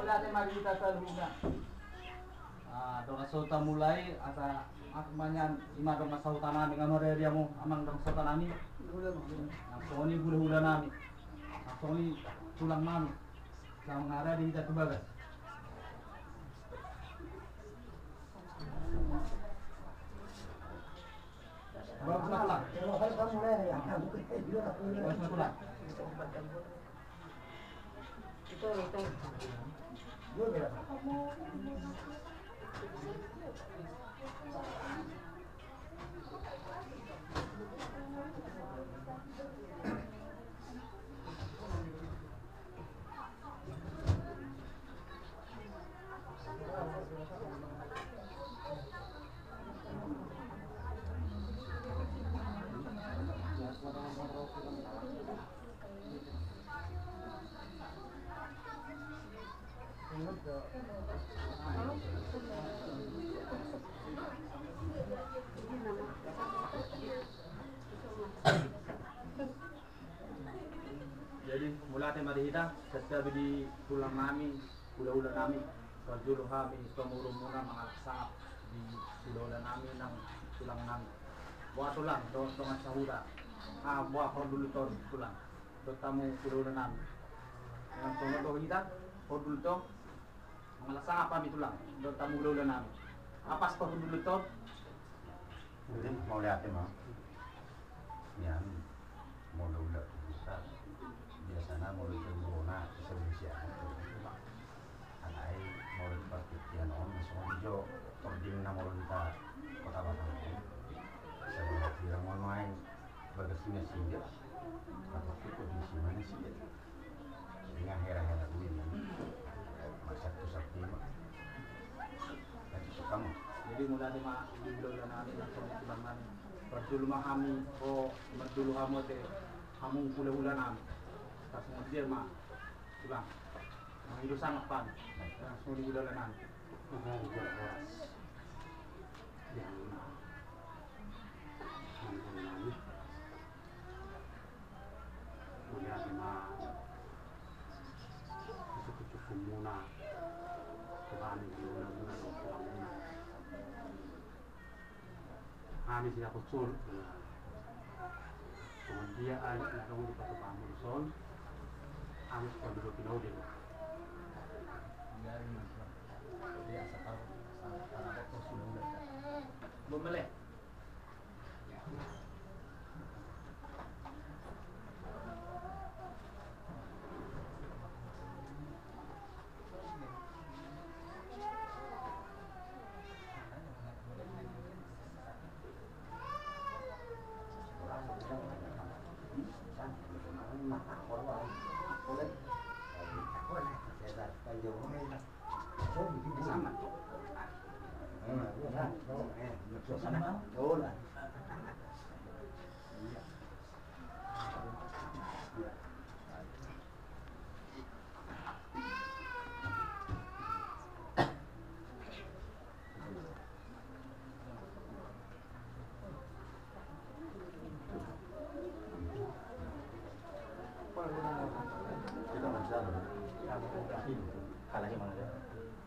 mula tayo magkita sa luna. Doon sa uta mulai, asa akmanyan, ima doon sa uta namin, ang marerya mo, amang doon sa uta namin. Ang soni hula-hula namin. Ang soni tulang namin. Sa mga ara, di kita tubagas. Bagus na pula. Bagus na pula. Ito. Jadi mula tayo marihita, setiap di tulang namin, hula-hula namin, pagdulo kami, pamurong muna mga saap di hula-hula namin ng tulang namin. Buwa tulang, doon sa hula. Buwa dulu tulang. Doon tamu hula-hula namin. Yang tunod ko kita, dulu to, mga saap kami tulang, doon tamu hula-hula namin. Apas pa dulu to. Hindi, mau lihat mo. Yan, mau hula bisa. Biasanya mau hula bisa bisa. Anai mau pertikian on, semua hijau. Ording na mau kita kota Batam. Saya bilang mau main bagasinya singgah. Kalau itu kondisi mana sih? Dengan hera-hera ini, masa tu sakti mah. Jadi kamu. Jadi mula di hula-hula namin, tulang namin. Pagdulo kami, o magdulo kamo te, hamong hula-hula namin. Tapos kemudian tulang. Itu sangat pan. Semua di hula-hula namin. Kami sila kusul, kemudian ada di Patu Pamuson, kami sudah dulu pinau dia. Dia asal tahu, asal ada sudah. Bumele.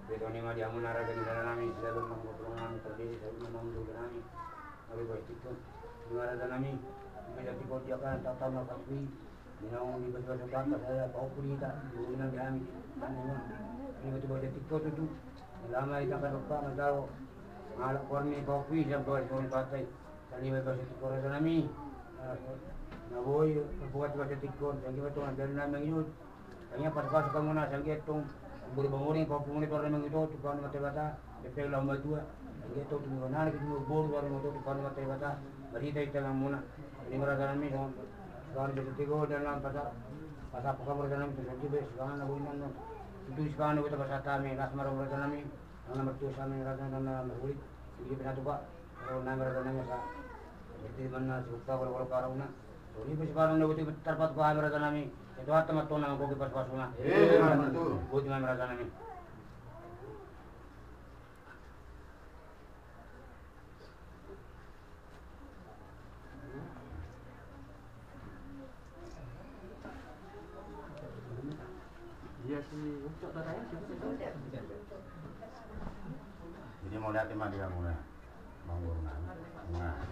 Beto ni madi amun ara gani dana nami sila mengobrolkan terdiri saya menunggu nami abi baik itu dengar ada nami menjadi dia kan tata makasih minau di betul kan saya kau puri tak dunia kami ini betul betul tiktok itu lama itu kan lupa tahu ngalak korni kopi jam 2 tahun pakai tadi betul tiktok ada nami naboy buat betul tiktok yang betul ada nami itu kayaknya pas kamu nak sangat tu buru-buru kau pun itu orang itu tukang mata bata, efek lama tua, gitu tu mana kita buru orang itu tukang mata bata, berita itu yang mana, ini mereka kami sekarang jadi tiga dalam pasar pekan mereka kami terjadi bes, sekarang aku ini itu sekarang kita pasar kami, ras marah mereka kami, nama tu kami rasa nama berkulit, ini pernah tu pak, kalau nama mereka kami sah, jadi mana suka kalau karena, ini sekarang itu terdapat kau mereka kami. Itu hati matu nama koki pas pasuna. Buat mana merasa nami. Iya sih. Jadi mau lihat tema dia muna, bangunan,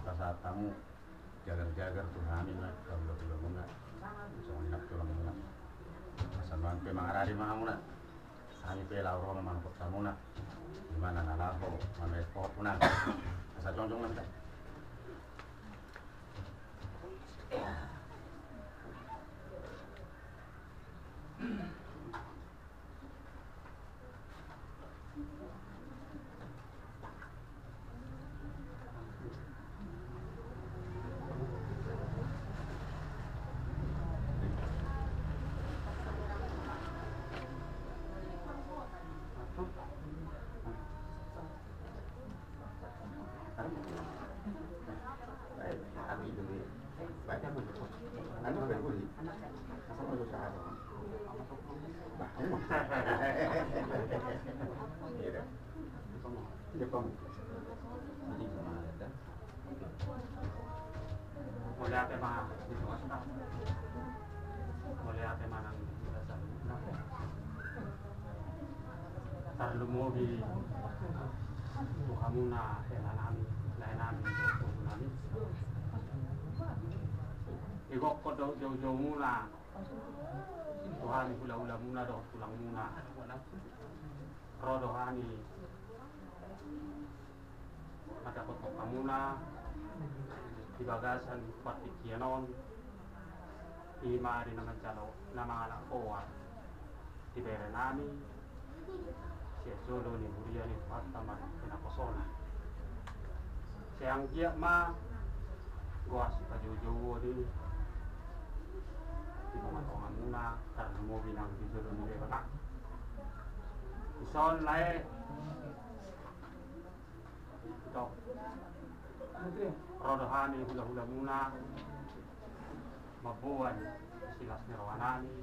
kita saat tamu jagar-jagar tuh hamil lah, kalau muna, soalnya tulang muna, asal bang pemangarari muna, kami pelau roh memang kota muna, gimana nalaho, mana ekor muna, asal contoh mana. Mulai tema dito ka mulai tema ng dasal na tarlo mo di tuha muna lain namin tuha namin igok ko daw jauh muna tuhan hula-hula muna daw tulang muna rodohani matakot ka muna di bagasan partikianon ima rin naman jalo na mga nakuha di Berenami siya solo ni Buria ni Pataman pinakosona siyang giya ma gua si pajujuwo di mga tongan muna karena mo binang di solo ni Berenak ison lae ito rodohani hula-hula muna mabuan silas nirwanani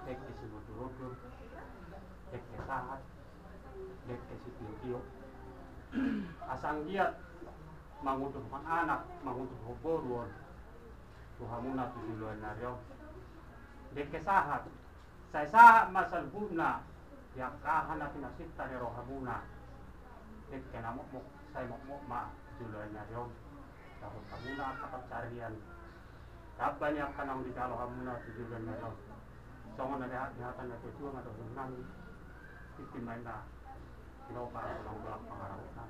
ekki si rudur ekki sahat ekki si tiyo asang giat mangutuh anak mangutuh hoborwon tuha muna tujuan naryo ekki sahat say sahat masal buna yakahan na pinasita ni rohamuna ekki namok say mokmok ma tujuan naryo dahon kamuna kapagcarian kapan yang kanang di kalau hamuna tujuan naryo songon na dihatan na tujuan atau hunang itimain na kinopa ulang-ulang pangarap na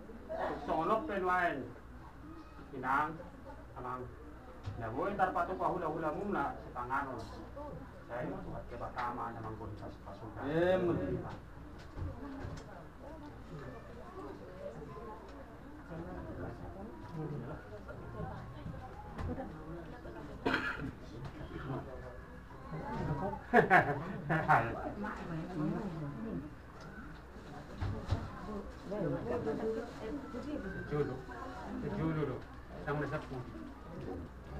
songonop penwain kinang amang nabuhin tarpato pa hula-hula muna sa tanganon saya masuhat ke batama namang kunisas pasukan Julu sama sapu.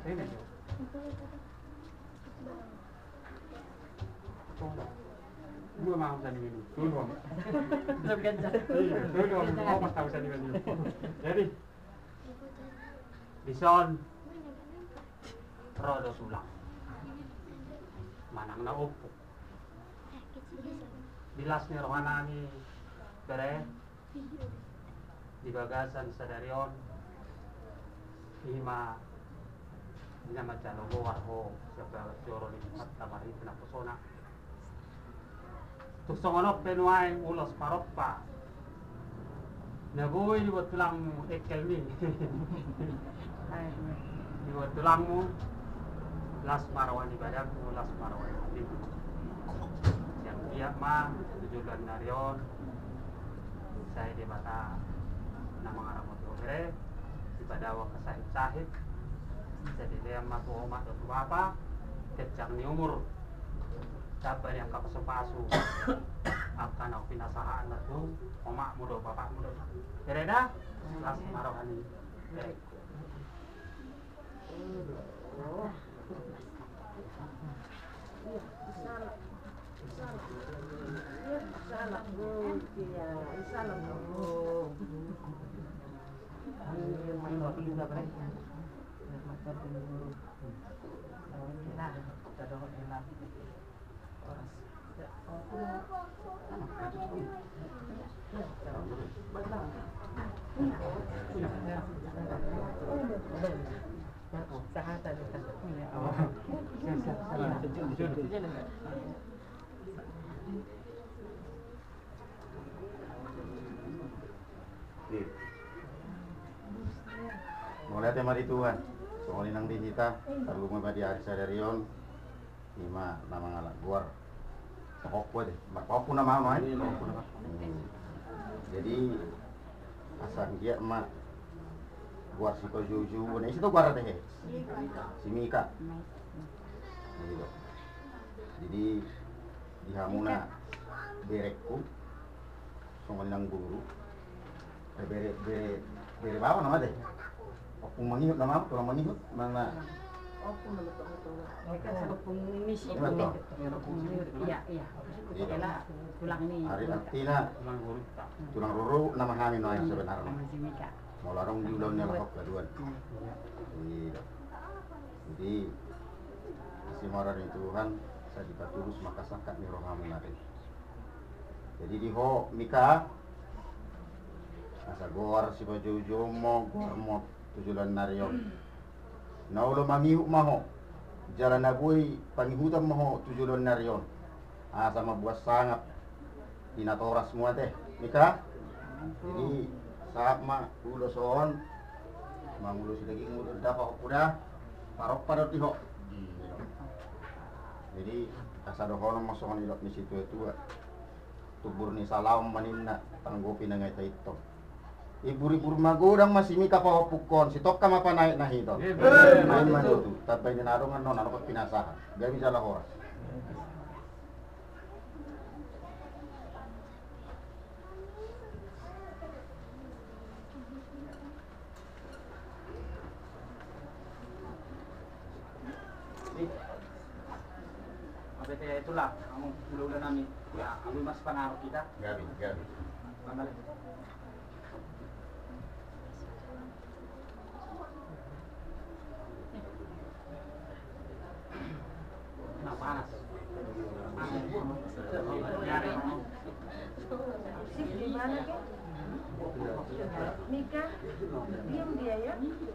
Ini jo. Dua mau tadi ini. Dua. Dua mau pas tahu tadi ini. Jadi bison rodo tulang. Manang na upo. Bilas ni rohanani bere di bagasan sadarion ima nama jalogo warho siapa joro ni matamari pinapusona tuksongonop penuai ulos paroppa nagoy buat tulangmu ekel ni buat tulangmu las marawan ibadahmu las marawan hatimu yang dia mah tujuan narion saya di mata nama ngaramot ogre ibadawa kasahit-sahit jadi dia matu omat atau apa kecang ni umur sabar yang kapasu-pasu akan aku pinasahaan aku omak muda bapak muda kereda las marohani Salah ya, salah main waktu juga berarti. Macam itu. Nah, kita doa enak. Mulai tema di Tuhan, soalnya nang dihita, taruh mga di hari sadarion, lima nama ngalak guar, pokok deh, pokok nama apa? Jadi asal dia emak guar si Juju, ini itu guar deh, si Mika, gitu. Jadi di hamuna berekku, soalnya nang guru, bere bawa nama deh. Opung mangihut nama apa? Orang mangihut mana? Opung betul-betul. Mereka opung misi. Betul. Iya. Ialah tulang nih. Hari artinya tulang ruru nama kami yang sebenarnya. Mau larang di ulangnya lahok kedua. Jadi si marah di Tuhan saya dipatulus maka sakat nih roh kami nanti. Jadi di ho Mika asa gor si Juju mo gor mo tujulan narion. Naulo mangihuk maho. Jalan nagui pangihutan maho tujulan narion. Asa mabuas sangat. Dinatora semua teh. Mika. Jadi saat ma ulo soon mangulo si daging ulo dapat kuda parok pada tiho. Jadi asa dohono masukon ilok ni situ itu tubur ni salam maninna tanggopi na ngay taito. Ibu-ibu magudang masih Mika pahopukon, si Tokka mapanaik na hito. Main manutu, tapay ninarungan non, ano kot pinasahan. Gami sa lahoras. Apa itu ya itulah, kamu udah namin. Ya, kami mas pengaruh kita. Gabi. Panggalin. Nah, panas. Sip, di mana ke? Mika, diam dia ya. Mika.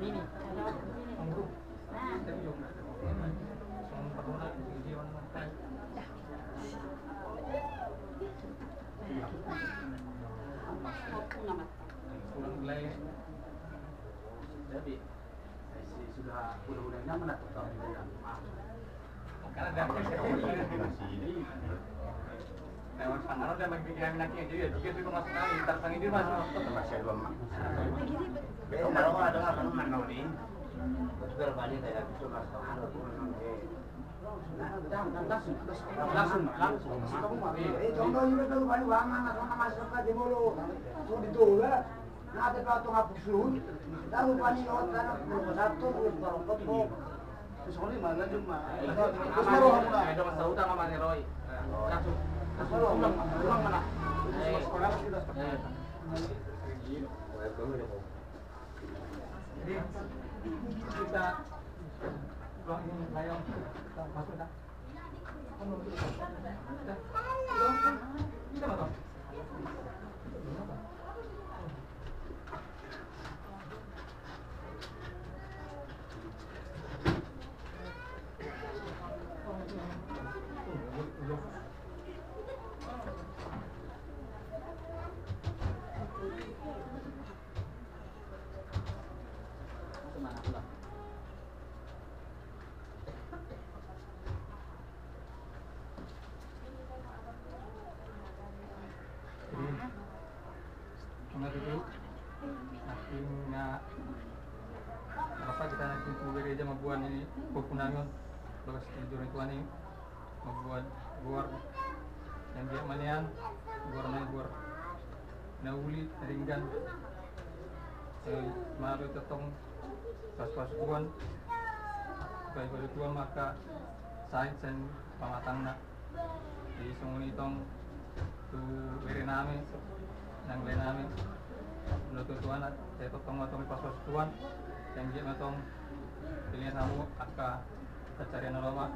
Ini. Jadi sudah nyaman atau tidak? Karena dari lewat pengaruh dan bagi pikiran minatnya jadi ya jika itu masuk kali ntar sang ini masuk Masih dua mak. Pero malo ada nga tanong man no din. Pero bali tayo dito mas ano po nang Langsung. Contoh juga kalau bali wangan atau masuk ka di molo. So dito wala. Nate pa to nga pugsun. Daru bali no tanong mo satu parang ko. Terus kali mana cuma. Terus maroh mo na. Ada masa utang sama ni Roy. Langsung. Ulang mana? jadi kita ruang ini layang kita masuk dah kita masuk dulu akhirnya apa kita kumpul gereja mabuan ini pupunangon bagas tidur itu ani mabuan guar yang dia manian guar nauli ringgan maru tetong pas buan baik tuan maka sains dan pamatangna di sungun itong tu beri nami nang le nami menurut tuan saya potong pas tuan yang dia matong pilihan kamu akka carian lama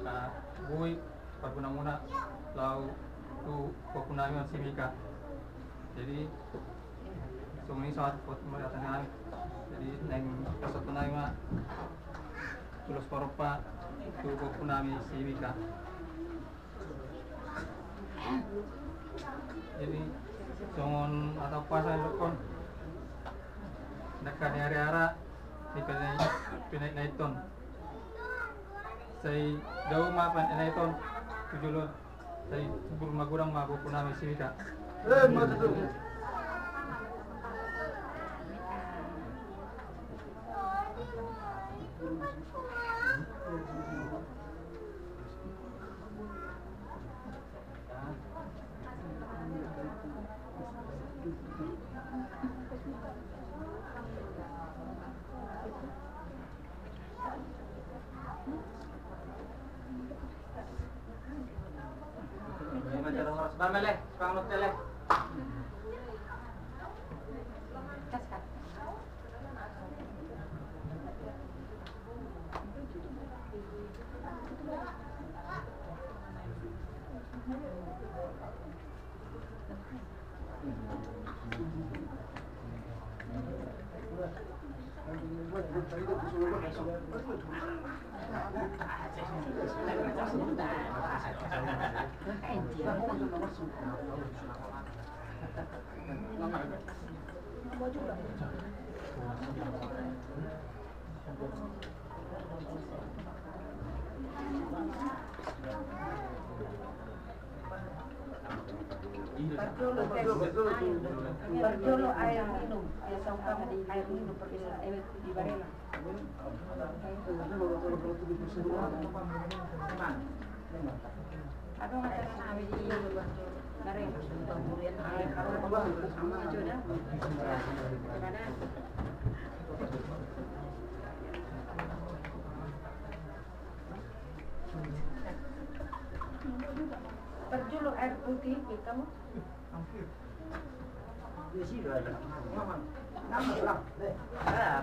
ka bui perguna-guna lau tu kokunami simika jadi sumini saat pot melihatnya jadi neng kasut tunai mah tulus paropa tu kokunami simika jadi songon atau pas saya lekon dekat area di pinai naiton saya jauh mapan naiton tujuh saya subur magurang mabu punami simika Mata tu. Bamele, sepangut tele. Berjolo air minum, biasa kamu air minum pergi di Barela. Aduh macam mana di Barela? Kalau sama aja dah. Mana? Berjolo air putih kamu? Di sini aja. Nama lah. Ah,